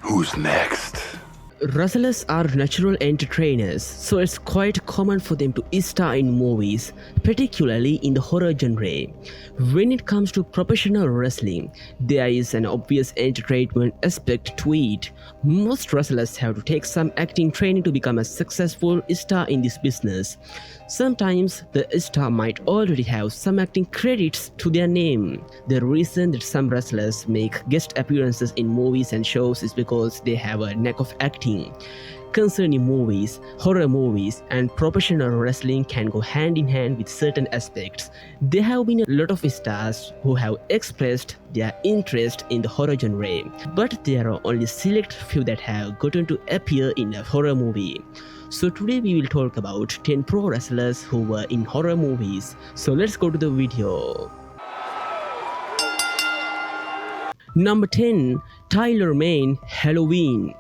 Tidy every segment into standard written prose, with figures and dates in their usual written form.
Who's next? Wrestlers are natural entertainers, so it's quite common for them to star in movies, particularly in the horror genre. When it comes to professional wrestling, there is an obvious entertainment aspect to it. Most wrestlers have to take some acting training to become a successful star in this business. Sometimes the star might already have some acting credits to their name. The reason that some wrestlers make guest appearances in movies and shows is because they have a knack of acting. Concerning movies, horror movies, and professional wrestling can go hand in hand with certain aspects. There have been a lot of stars who have expressed their interest in the horror genre, but there are only select few that have gotten to appear in a horror movie. So today we will talk about 10 pro wrestlers who were in horror movies. So let's go to the video. Number 10. Tyler Mane, Halloween.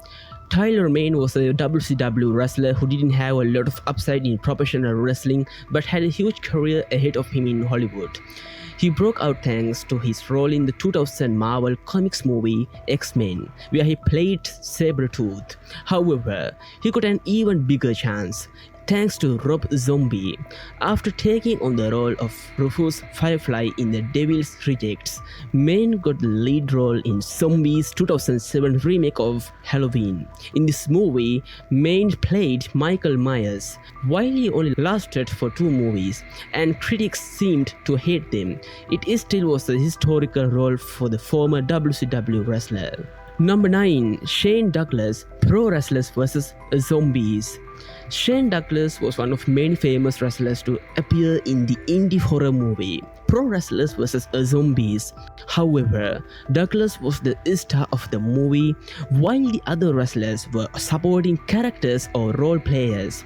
Tyler Mane was a WCW wrestler who didn't have a lot of upside in professional wrestling but had a huge career ahead of him in Hollywood. He broke out thanks to his role in the 2000 Marvel Comics movie X-Men, where he played Sabretooth. However, he got an even bigger chance thanks to Rob Zombie. After taking on the role of Rufus Firefly in The Devil's Rejects, Mane got the lead role in Zombie's 2007 remake of Halloween. In this movie, Mane played Michael Myers. While he only lasted for 2 movies, and critics seemed to hate them, it still was a historical role for the former WCW wrestler. Number 9. Shane Douglas, Pro Wrestlers vs. Zombies. Shane Douglas was one of many famous wrestlers to appear in the indie horror movie Pro Wrestlers vs. Zombies. However, Douglas was the star of the movie, while the other wrestlers were supporting characters or role players.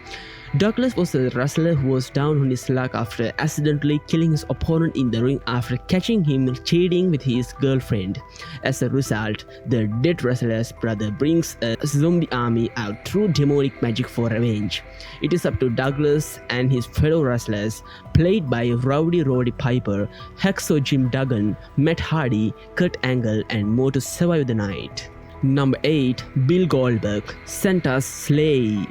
Douglas was a wrestler who was down on his luck after accidentally killing his opponent in the ring after catching him cheating with his girlfriend. As a result, the dead wrestler's brother brings a zombie army out through demonic magic for revenge. It is up to Douglas and his fellow wrestlers, played by Rowdy Roddy Piper, Hacksaw Jim Duggan, Matt Hardy, Kurt Angle, and more to survive the night. Number 8. Bill Goldberg, Santa's Sleigh.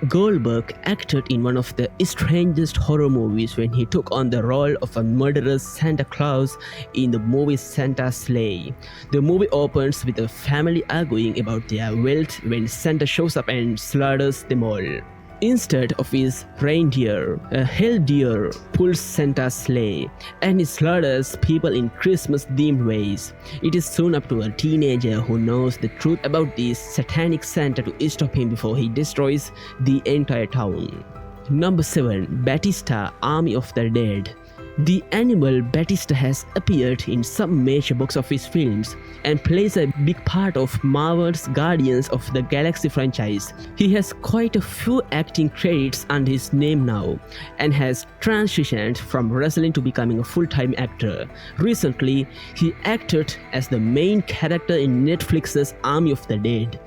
Goldberg acted in one of the strangest horror movies when he took on the role of a murderous Santa Claus in the movie Santa's Sleigh. The movie opens with a family arguing about their wealth when Santa shows up and slaughters them all. Instead of his reindeer, a hell deer pulls Santa's sleigh, and he slaughters people in Christmas-themed ways. It is soon up to a teenager who knows the truth about this satanic Santa to stop him before he destroys the entire town. Number 7. Batista, Army of the Dead. The animal Batista has appeared in some major box office films and plays a big part of Marvel's Guardians of the Galaxy franchise. He has quite a few acting credits under his name now and has transitioned from wrestling to becoming a full-time actor. Recently, he acted as the main character in Netflix's Army of the Dead.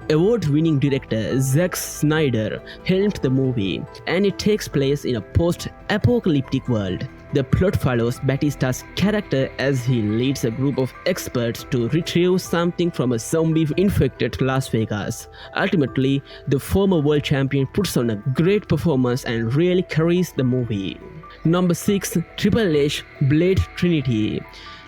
Award-winning director Zack Snyder helmed the movie, and it takes place in a post-apocalyptic world. The plot follows Batista's character as he leads a group of experts to retrieve something from a zombie-infected Las Vegas. Ultimately, the former world champion puts on a great performance and really carries the movie. Number 6. Triple H, Blade Trinity.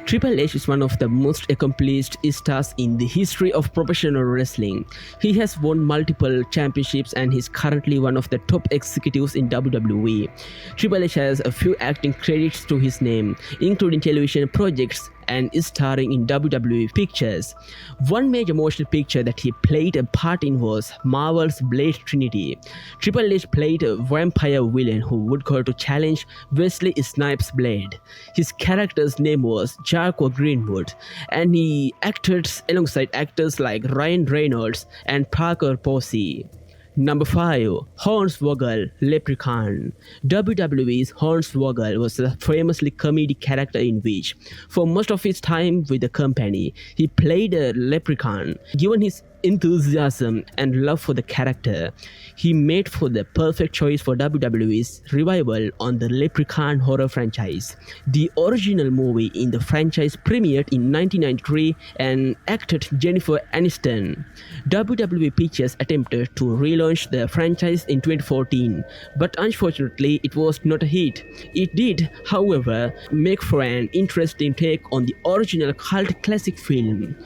Triple H is one of the most accomplished stars in the history of professional wrestling. He has won multiple championships and is currently one of the top executives in WWE. Triple H has a few acting credits to his name, including television projects and starring in WWE pictures. One major motion picture that he played a part in was Marvel's Blade Trinity. Triple H played a vampire villain who would go to challenge Wesley Snipes' Blade. His character's name was Jericho Greenwood, and he acted alongside actors like Ryan Reynolds and Parker Posey. Number 5. Hornswoggle Leprechaun. WWE's Hornswoggle was a famously comedic character in which, for most of his time with the company, he played a leprechaun. Given his enthusiasm and love for the character, he made for the perfect choice for WWE's revival on the Leprechaun horror franchise. The original movie in the franchise premiered in 1993 and acted Jennifer Aniston. WWE Pictures attempted to relaunch the franchise in 2014, but unfortunately it was not a hit. It did, however, make for an interesting take on the original cult classic film.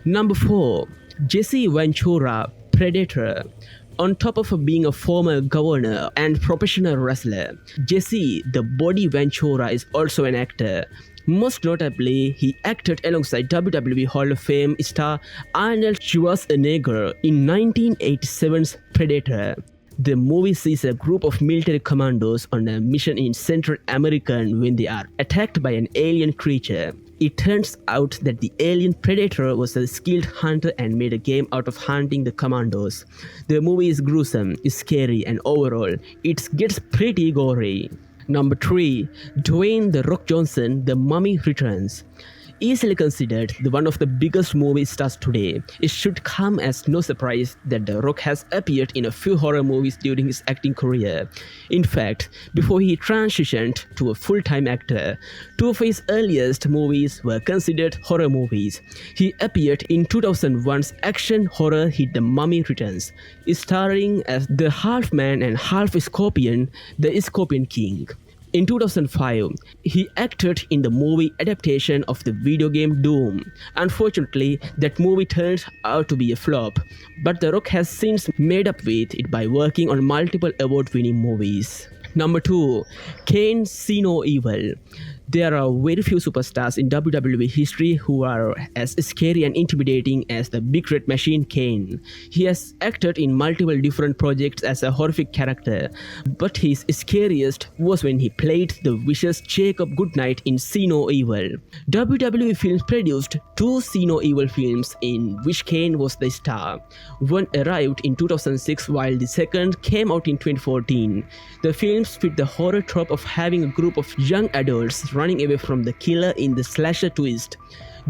Number 4. Jesse Ventura, Predator. On top of being a former governor and professional wrestler, Jesse the Body Ventura is also an actor. Most notably, he acted alongside WWE Hall of Fame star Arnold Schwarzenegger in 1987's Predator. The movie sees a group of military commandos on a mission in Central America when they are attacked by an alien creature. It turns out that the alien predator was a skilled hunter and made a game out of hunting the commandos. The movie is gruesome, is scary, and overall, it gets pretty gory. Number 3. Dwayne "The Rock" Johnson, The Mummy Returns. Easily considered one of the biggest movie stars today, it should come as no surprise that The Rock has appeared in a few horror movies during his acting career. In fact, before he transitioned to a full-time actor, 2 of his earliest movies were considered horror movies. He appeared in 2001's action horror hit The Mummy Returns, starring as the half-man and half-scorpion, the Scorpion King. In 2005, he acted in the movie adaptation of the video game Doom. Unfortunately, that movie turned out to be a flop, but The Rock has since made up with it by working on multiple award-winning movies. Number 2. Kane See No Evil. There are very few superstars in WWE history who are as scary and intimidating as the Big Red Machine Kane. He has acted in multiple different projects as a horrific character, but his scariest was when he played the vicious Jacob Goodnight in See No Evil. WWE Films produced 2 See No Evil films in which Kane was the star. One arrived in 2006 while the second came out in 2014. The films fit the horror trope of having a group of young adults running away from the killer in the slasher twist.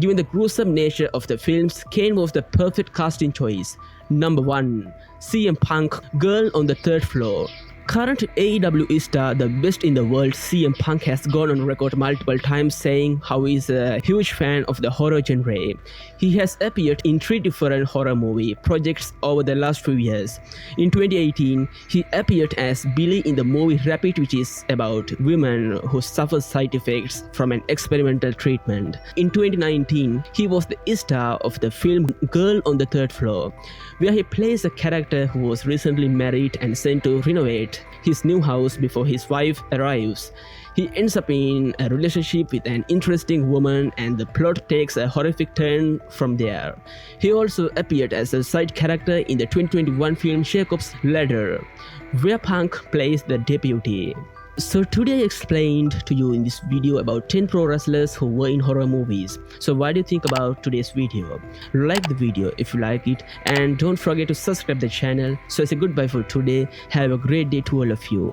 Given the gruesome nature of the films, Kane was the perfect casting choice. Number 1. CM Punk, Girl on the Third Floor. Current AEW star, the best in the world, CM Punk has gone on record multiple times saying how he is a huge fan of the horror genre. He has appeared in 3 different horror movie projects over the last few years. In 2018, he appeared as Billy in the movie Rapid, which is about women who suffer side effects from an experimental treatment. In 2019, he was the star of the film Girl on the Third Floor, where he plays a character who was recently married and sent to renovate his new house before his wife arrives. He ends up in a relationship with an interesting woman and the plot takes a horrific turn from there. He also appeared as a side character in the 2021 film Jacob's Ladder, where Punk plays the deputy. So today I explained to you in this video about 10 pro wrestlers who were in horror movies. So what do you think about today's video? Like the video if you like it, and don't forget to subscribe the channel. So I say goodbye for today. Have a great day to all of you.